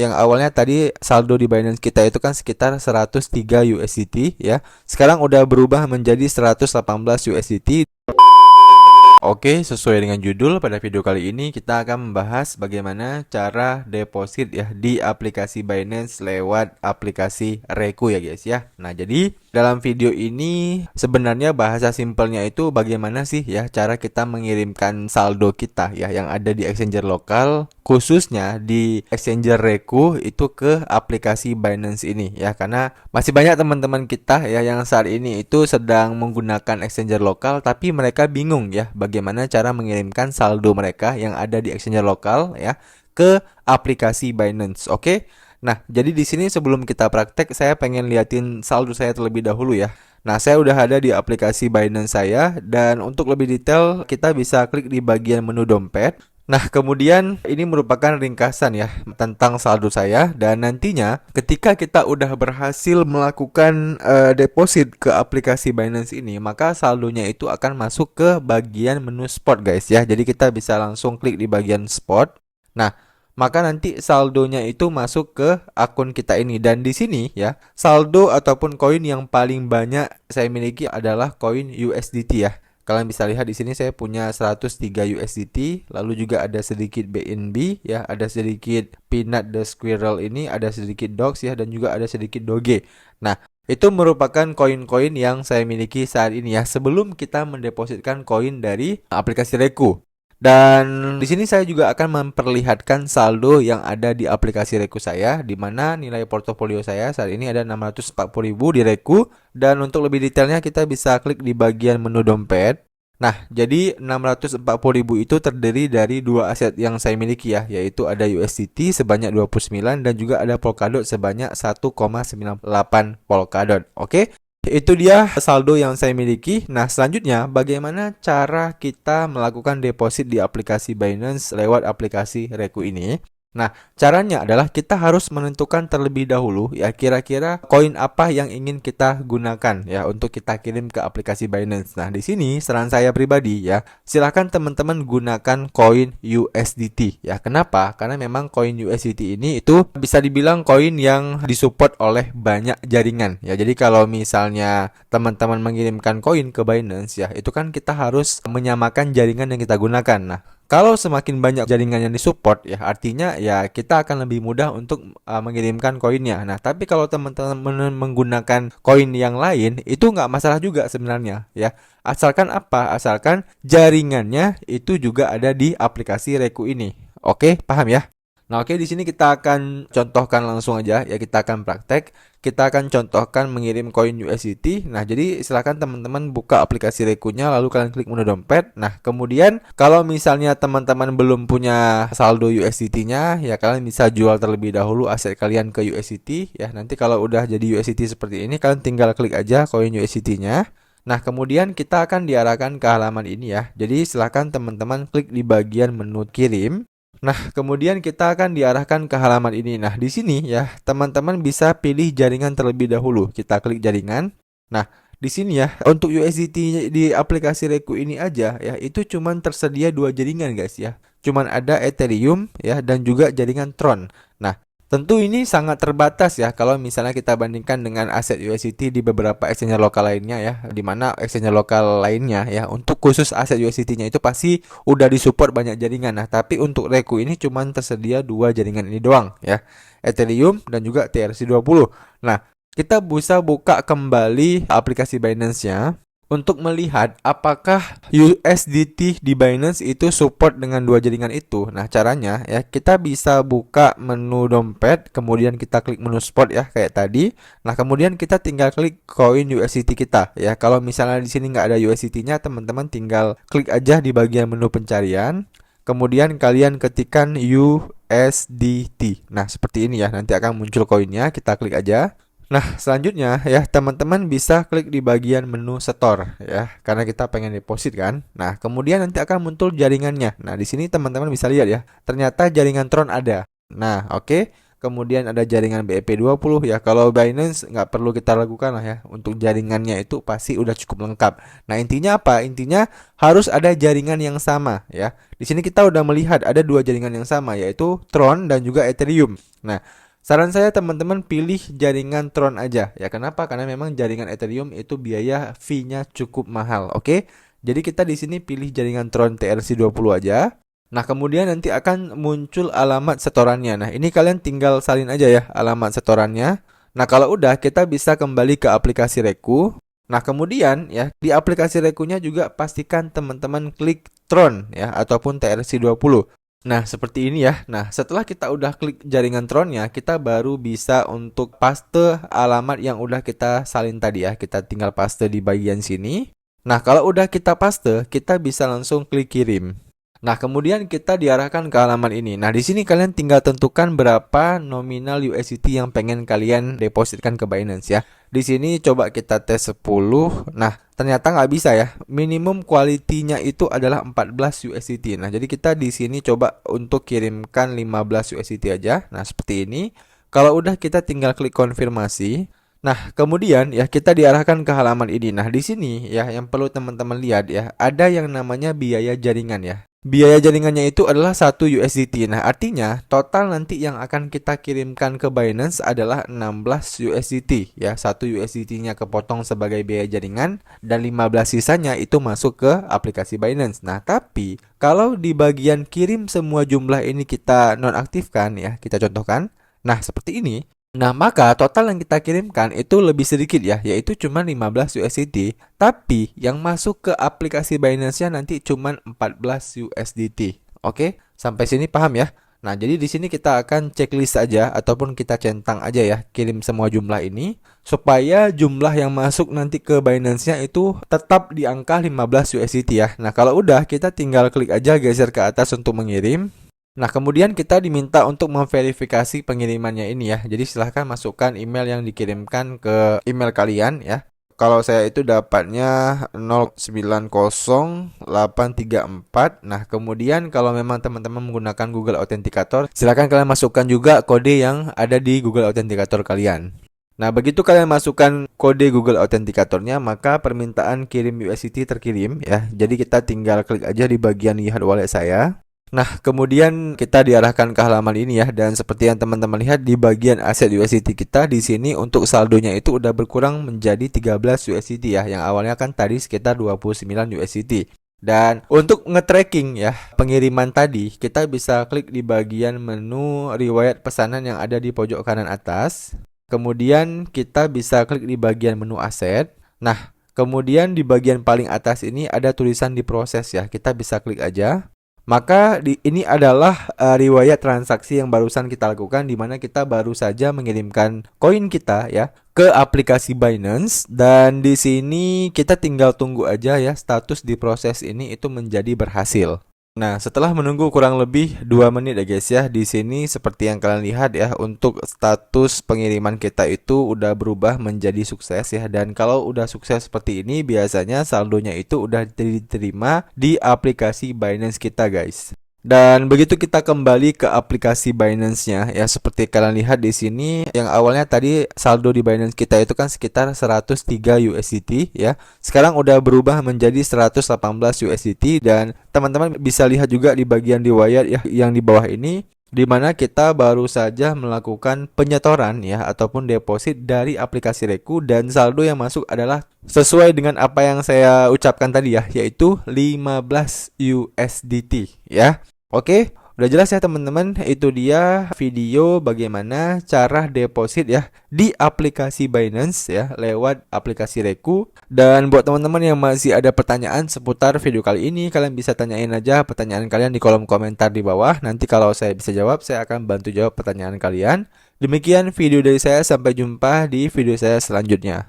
Yang awalnya tadi saldo di Binance kita itu kan sekitar 103 USDT ya. Sekarang udah berubah menjadi 118 USDT. Oke, sesuai dengan judul, pada video kali ini kita akan membahas bagaimana cara deposit ya di aplikasi Binance lewat aplikasi Reku ya guys ya. Nah, jadi dalam video ini sebenarnya bahasa simpelnya itu bagaimana sih ya cara kita mengirimkan saldo kita ya yang ada di exchanger lokal, khususnya di exchanger Reku itu ke aplikasi Binance ini ya, karena masih banyak teman-teman kita ya yang saat ini itu sedang menggunakan exchanger lokal tapi mereka bingung ya bagaimana cara mengirimkan saldo mereka yang ada di exchanger lokal ya ke aplikasi Binance. Oke. Nah, jadi di sini sebelum kita praktek saya pengen liatin saldo saya terlebih dahulu ya. Nah, saya udah ada di aplikasi Binance saya, dan untuk lebih detail kita bisa klik di bagian menu dompet. Nah, kemudian ini merupakan ringkasan ya tentang saldo saya, dan nantinya ketika kita udah berhasil melakukan deposit ke aplikasi Binance ini, maka saldonya itu akan masuk ke bagian menu spot guys ya. Jadi kita bisa langsung klik di bagian spot. Nah, maka nanti saldonya itu masuk ke akun kita ini, dan di sini ya saldo ataupun koin yang paling banyak saya miliki adalah koin USDT ya. Kalian bisa lihat di sini saya punya 103 USDT, lalu juga ada sedikit BNB ya, ada sedikit Peanut the Squirrel ini, ada sedikit Dogs ya, dan juga ada sedikit Doge. Nah, itu merupakan koin-koin yang saya miliki saat ini ya, sebelum kita mendepositkan koin dari aplikasi Reku. Dan di sini saya juga akan memperlihatkan saldo yang ada di aplikasi Reku saya, di mana nilai portofolio saya saat ini ada 640.000 di Reku. Dan untuk lebih detailnya kita bisa klik di bagian menu dompet. Nah, jadi 640.000 itu terdiri dari dua aset yang saya miliki ya, yaitu ada USDT sebanyak 29 dan juga ada Polkadot sebanyak 1,98 Polkadot. Oke. Itu dia saldo yang saya miliki. Nah, selanjutnya bagaimana cara kita melakukan deposit di aplikasi Binance lewat aplikasi Reku ini? Nah, caranya adalah kita harus menentukan terlebih dahulu ya kira-kira koin apa yang ingin kita gunakan ya untuk kita kirim ke aplikasi Binance. Nah, di sini saran saya pribadi ya, silakan teman-teman gunakan koin USDT ya. Kenapa? Karena memang koin USDT ini itu bisa dibilang koin yang disupport oleh banyak jaringan ya. Jadi kalau misalnya teman-teman mengirimkan koin ke Binance ya, itu kan kita harus menyamakan jaringan yang kita gunakan. Nah, kalau semakin banyak jaringan yang disupport ya, artinya ya kita akan lebih mudah untuk mengirimkan koinnya. Nah, tapi kalau teman-teman menggunakan koin yang lain, itu nggak masalah juga sebenarnya ya. Asalkan apa? Asalkan jaringannya itu juga ada di aplikasi Reku ini. Oke, paham ya? Nah, oke, di sini kita akan contohkan langsung aja ya, kita akan praktek. Kita akan contohkan mengirim koin USDT. Nah, jadi silakan teman-teman buka aplikasi Rekunya, lalu kalian klik menu dompet. Nah, kemudian kalau misalnya teman-teman belum punya saldo USDT-nya, ya kalian bisa jual terlebih dahulu aset kalian ke USDT ya. Nanti kalau udah jadi USDT seperti ini, kalian tinggal klik aja koin USDT-nya. Nah, kemudian kita akan diarahkan ke halaman ini ya. Jadi silakan teman-teman klik di bagian menu kirim. Nah, kemudian kita akan diarahkan ke halaman ini. Nah, di sini ya, teman-teman bisa pilih jaringan terlebih dahulu. Kita klik jaringan. Nah, di sini ya, untuk USDT di aplikasi Reku ini aja ya, itu cuman tersedia dua jaringan guys ya. Cuman ada Ethereum ya, dan juga jaringan Tron. Nah, tentu ini sangat terbatas ya kalau misalnya kita bandingkan dengan aset USDT di beberapa exchanger lokal lainnya ya, di mana exchanger lokal lainnya ya untuk khusus aset USDT-nya itu pasti udah disupport banyak jaringan. Nah, tapi untuk Reku ini cuma tersedia dua jaringan ini doang ya, Ethereum dan juga TRC20. Nah, kita bisa buka kembali aplikasi Binance-nya untuk melihat apakah USDT di Binance itu support dengan dua jaringan itu. Nah, caranya ya kita bisa buka menu dompet, kemudian kita klik menu spot ya kayak tadi. Nah, kemudian kita tinggal klik koin USDT kita ya. Kalau misalnya di sini nggak ada USDT-nya, teman-teman tinggal klik aja di bagian menu pencarian. Kemudian kalian ketikkan USDT. Nah, seperti ini ya. Nanti akan muncul koinnya, kita klik aja. Nah, selanjutnya ya teman-teman bisa klik di bagian menu store ya, karena kita pengen deposit kan. Nah, kemudian nanti akan muncul jaringannya. Nah, di sini teman-teman bisa lihat ya, ternyata jaringan Tron ada. Nah, oke. kemudian ada jaringan BEP20 ya. Kalau Binance nggak perlu kita lakukan lah ya, untuk jaringannya itu pasti udah cukup lengkap. Nah intinya apa? Intinya harus ada jaringan yang sama ya. Di sini kita udah melihat ada dua jaringan yang sama, yaitu Tron dan juga Ethereum. Nah saran saya teman-teman pilih jaringan Tron aja ya. Kenapa? Karena memang jaringan Ethereum itu biaya fee-nya cukup mahal. Oke. Jadi kita di sini pilih jaringan Tron TRC20 aja. Nah, kemudian nanti akan muncul alamat setorannya. Nah, ini kalian tinggal salin aja ya alamat setorannya. Nah, kalau udah kita bisa kembali ke aplikasi Reku. Nah, kemudian ya di aplikasi Rekunya juga pastikan teman-teman klik Tron ya ataupun TRC20. Nah, seperti ini ya. Nah, setelah kita udah klik jaringan Tronnya, kita baru bisa untuk paste alamat yang udah kita salin tadi ya. Kita tinggal paste di bagian sini. Nah, kalau udah kita paste, kita bisa langsung klik kirim. Nah, kemudian kita diarahkan ke halaman ini. Nah, di sini kalian tinggal tentukan berapa nominal USDT yang pengen kalian depositkan ke Binance ya. Di sini coba kita tes 10. Nah, ternyata nggak bisa ya. Minimum quality-nya itu adalah 14 USDT. Nah, jadi kita di sini coba untuk kirimkan 15 USDT aja. Nah, seperti ini. Kalau udah kita tinggal klik konfirmasi. Nah, kemudian ya kita diarahkan ke halaman ini. Nah, di sini ya yang perlu teman-teman lihat ya, ada yang namanya biaya jaringan ya. Biaya jaringannya itu adalah 1 USDT. Nah, artinya total nanti yang akan kita kirimkan ke Binance adalah 16 USDT ya. 1 USDT-nya kepotong sebagai biaya jaringan dan 15 sisanya itu masuk ke aplikasi Binance. Nah, tapi kalau di bagian kirim semua jumlah ini kita nonaktifkan ya, kita contohkan. Nah, seperti ini. Nah, maka total yang kita kirimkan itu lebih sedikit ya, yaitu cuma 15 USDT. Tapi yang masuk ke aplikasi Binance-nya nanti cuma 14 USDT. Oke, sampai sini paham ya? Nah, jadi di sini kita akan checklist aja ataupun kita centang aja ya, kirim semua jumlah ini supaya jumlah yang masuk nanti ke Binance-nya itu tetap di angka 15 USDT ya. Nah, kalau udah kita tinggal klik aja geser ke atas untuk mengirim. Nah, kemudian kita diminta untuk memverifikasi pengirimannya ini ya. Jadi silahkan masukkan email yang dikirimkan ke email kalian ya. Kalau saya itu dapatnya 090834. Nah, kemudian kalau memang teman-teman menggunakan Google Authenticator, silahkan kalian masukkan juga kode yang ada di Google Authenticator kalian. Nah, begitu kalian masukkan kode Google Authenticatornya, maka permintaan kirim USDT terkirim ya. Jadi kita tinggal klik aja di bagian lihat wallet saya. Nah, kemudian kita diarahkan ke halaman ini ya, dan seperti yang teman-teman lihat di bagian aset USDT kita di sini untuk saldonya itu udah berkurang menjadi 13 USDT ya, yang awalnya kan tadi sekitar 29 USDT. Dan untuk nge-tracking ya pengiriman tadi, kita bisa klik di bagian menu riwayat pesanan yang ada di pojok kanan atas. Kemudian kita bisa klik di bagian menu aset. Nah, kemudian di bagian paling atas ini ada tulisan diproses ya, kita bisa klik aja. Maka ini adalah riwayat transaksi yang barusan kita lakukan, di mana kita baru saja mengirimkan koin kita ya ke aplikasi Binance, dan di sini kita tinggal tunggu aja ya status diproses ini itu menjadi berhasil. Nah, setelah menunggu kurang lebih 2 menit ya guys ya, di sini seperti yang kalian lihat ya, untuk status pengiriman kita itu udah berubah menjadi sukses ya. Dan kalau udah sukses seperti ini, biasanya saldonya itu udah diterima di aplikasi Binance kita guys. Dan begitu kita kembali ke aplikasi Binance-nya ya, seperti kalian lihat di sini, yang awalnya tadi saldo di Binance kita itu kan sekitar 103 USDT ya. Sekarang udah berubah menjadi 118 USDT, dan teman-teman bisa lihat juga di bagian riwayat ya yang di bawah ini, di mana kita baru saja melakukan penyetoran ya ataupun deposit dari aplikasi Reku, dan saldo yang masuk adalah sesuai dengan apa yang saya ucapkan tadi ya, yaitu 15 USDT ya. Oke, udah jelas ya teman-teman, itu dia video bagaimana cara deposit ya di aplikasi Binance ya lewat aplikasi Reku. Dan buat teman-teman yang masih ada pertanyaan seputar video kali ini, kalian bisa tanyain aja pertanyaan kalian di kolom komentar di bawah. Nanti kalau saya bisa jawab, saya akan bantu jawab pertanyaan kalian. Demikian video dari saya, sampai jumpa di video saya selanjutnya.